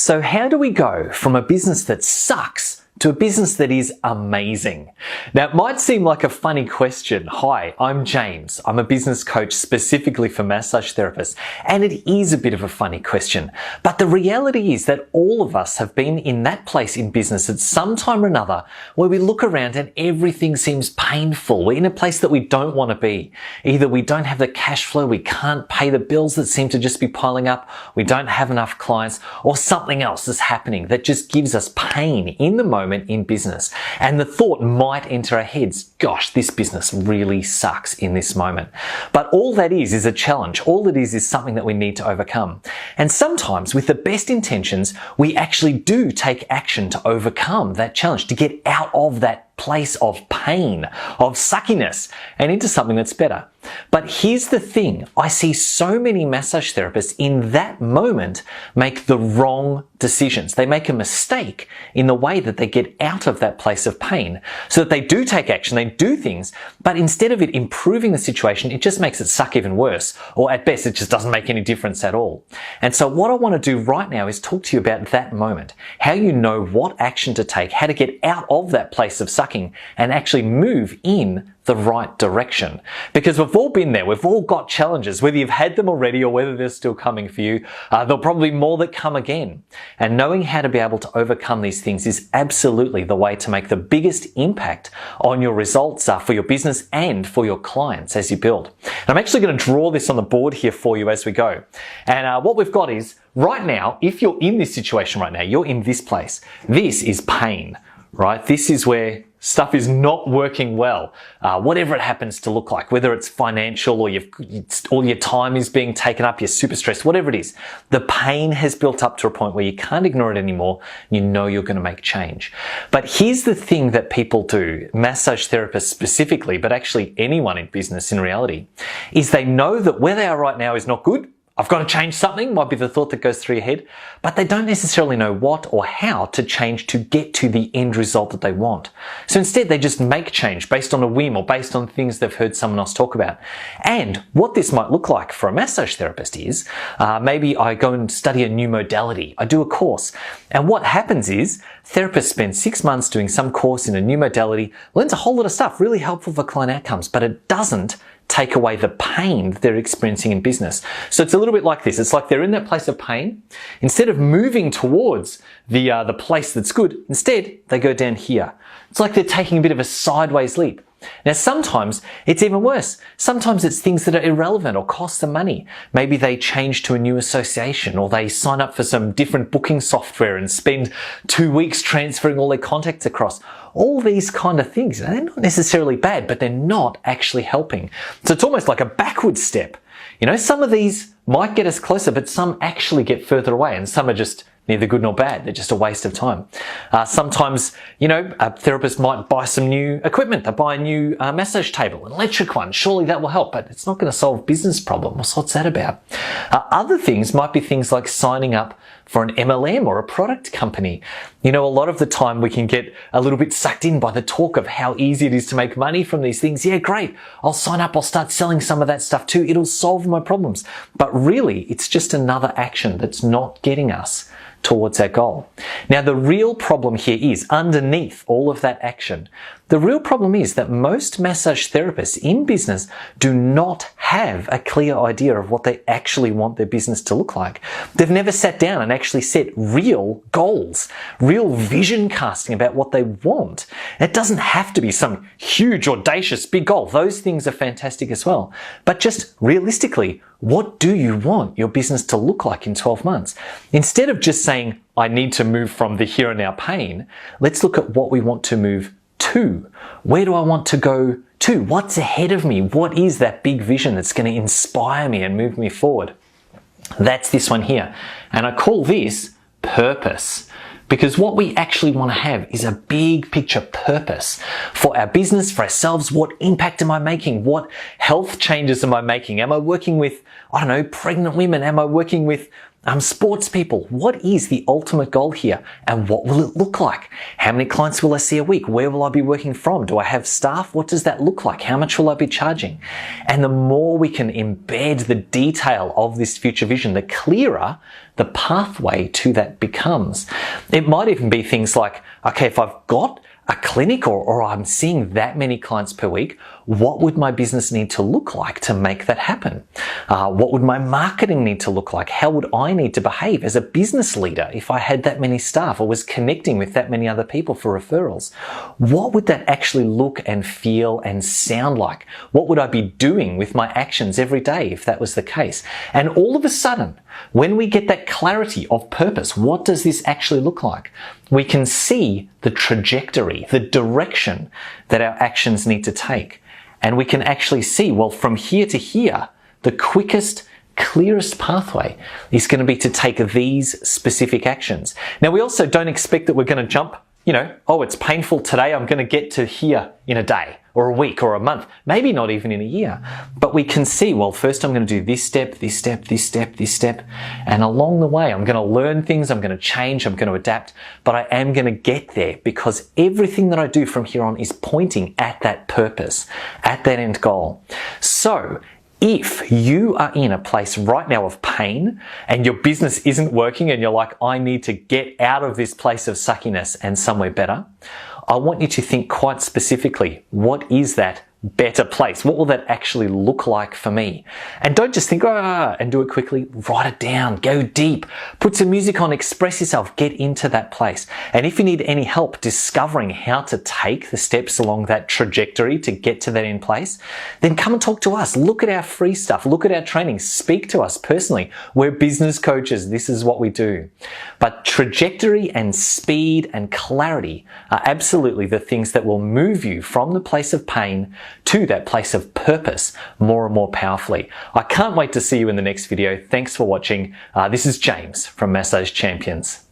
So how do we go from a business that sucks to a business that is amazing? Now, it might seem like a funny question. Hi, I'm James. I'm a business coach specifically for massage therapists, and it is a bit of a funny question. But the reality is that all of us have been in that place in business at some time or another where we look around and everything seems painful. We're in a place that we don't want to be. Either we don't have the cash flow, we can't pay the bills that seem to just be piling up, we don't have enough clients, or something else is happening that just gives us pain in the moment in business. And the thought might enter our heads, gosh, this business really sucks in this moment. But all that is a challenge. All it is something that we need to overcome. And sometimes with the best intentions, we actually do take action to overcome that challenge, to get out of that place of pain, of suckiness, and into something that's better. But here's the thing, I see so many massage therapists in that moment make the wrong decisions. They make a mistake in the way that they get out of that place of pain, so that they do take action, they do things, but instead of it improving the situation, it just makes it suck even worse, or at best it just doesn't make any difference at all. And so what I want to do right now is talk to you about that moment, how you know what action to take, how to get out of that place of sucking and actually move in the right direction. Because we've all been there, we've all got challenges, whether you've had them already or whether they're still coming for you. There'll probably be more that come again. And knowing how to be able to overcome these things is absolutely the way to make the biggest impact on your results for your business and for your clients as you build. And I'm actually going to draw this on the board here for you as we go. And what we've got is, right now, if you're in this situation right now, you're in this place, this is pain, right? This is where stuff is not working well, whatever it happens to look like, whether it's financial or all your time is being taken up, you're super stressed, whatever it is. The pain has built up to a point where you can't ignore it anymore. You know you're going to make change. But here's the thing that people do, massage therapists specifically, but actually anyone in business in reality, is they know that where they are right now is not good. I've got to change something, might be the thought that goes through your head, but they don't necessarily know what or how to change to get to the end result that they want. So instead, they just make change based on a whim or based on things they've heard someone else talk about. And what this might look like for a massage therapist is, maybe I go and study a new modality. I do a course. And what happens is, therapists spend 6 months doing some course in a new modality, learns a whole lot of stuff, really helpful for client outcomes, but it doesn't take away the pain that they're experiencing in business. So it's a little bit like this. It's like they're in that place of pain. Instead of moving towards the place that's good, instead they go down here. It's like they're taking a bit of a sideways leap. Now, sometimes it's even worse. Sometimes it's things that are irrelevant or cost them money. Maybe they change to a new association, or they sign up for some different booking software and spend 2 weeks transferring all their contacts across. All these kind of things, they're not necessarily bad, but they're not actually helping. So it's almost like a backward step. You know, some of these might get us closer, but some actually get further away, and some are just neither good nor bad. They're just a waste of time. Sometimes, you know, a therapist might buy some new equipment. They buy a new massage table, an electric one. Surely that will help, but it's not going to solve business problems. What's that about? Other things might be things like signing up for an MLM or a product company. You know, a lot of the time we can get a little bit sucked in by the talk of how easy it is to make money from these things. Yeah, great. I'll sign up. I'll start selling some of that stuff too. It'll solve my problems. But really, it's just another action that's not getting us towards our goal. Now, the real problem here is, underneath all of that action, the real problem is that most massage therapists in business do not have a clear idea of what they actually want their business to look like. They've never sat down and actually set real goals, real vision casting about what they want. It doesn't have to be some huge, audacious, big goal. Those things are fantastic as well. But just realistically, what do you want your business to look like in 12 months? Instead of just saying, I need to move from the here and now pain, let's look at what we want to move to. Where do I want to go to? What's ahead of me? What is that big vision that's going to inspire me and move me forward? That's this one here. And I call this purpose. Because what we actually want to have is a big picture purpose for our business, for ourselves. What impact am I making? What health changes am I making? Am I working with, I don't know, pregnant women? Am I working with Sports people, what is the ultimate goal here and what will it look like? How many clients will I see a week? Where will I be working from? Do I have staff? What does that look like? How much will I be charging? And the more we can embed the detail of this future vision, the clearer the pathway to that becomes. It might even be things like, okay, if I've got a clinic or I'm seeing that many clients per week, what would my business need to look like to make that happen? What would my marketing need to look like? How would I need to behave as a business leader if I had that many staff or was connecting with that many other people for referrals? What would that actually look and feel and sound like? What would I be doing with my actions every day if that was the case? And all of a sudden, when we get that clarity of purpose, what does this actually look like? We can see the trajectory, the direction that our actions need to take. And we can actually see, well, from here to here, the quickest, clearest pathway is going to be to take these specific actions. Now, we also don't expect that we're going to jump, oh, it's painful today, I'm going to get to here in a day or a week or a month, maybe not even in a year. But we can see, well, first I'm going to do this step, this step, this step, this step. And along the way, I'm going to learn things, I'm going to change, I'm going to adapt, but I am going to get there because everything that I do from here on is pointing at that purpose, at that end goal. So, if you are in a place right now of pain and your business isn't working and you're like, I need to get out of this place of suckiness and somewhere better, I want you to think quite specifically, what is that better place? What will that actually look like for me? And don't just think, and do it quickly. Write it down, go deep, put some music on, express yourself, get into that place. And if you need any help discovering how to take the steps along that trajectory to get to that end place, then come and talk to us. Look at our free stuff, look at our training, speak to us personally. We're business coaches, this is what we do. But trajectory and speed and clarity are absolutely the things that will move you from the place of pain to that place of purpose more and more powerfully. I can't wait to see you in the next video. Thanks for watching. This is James from Massage Champions.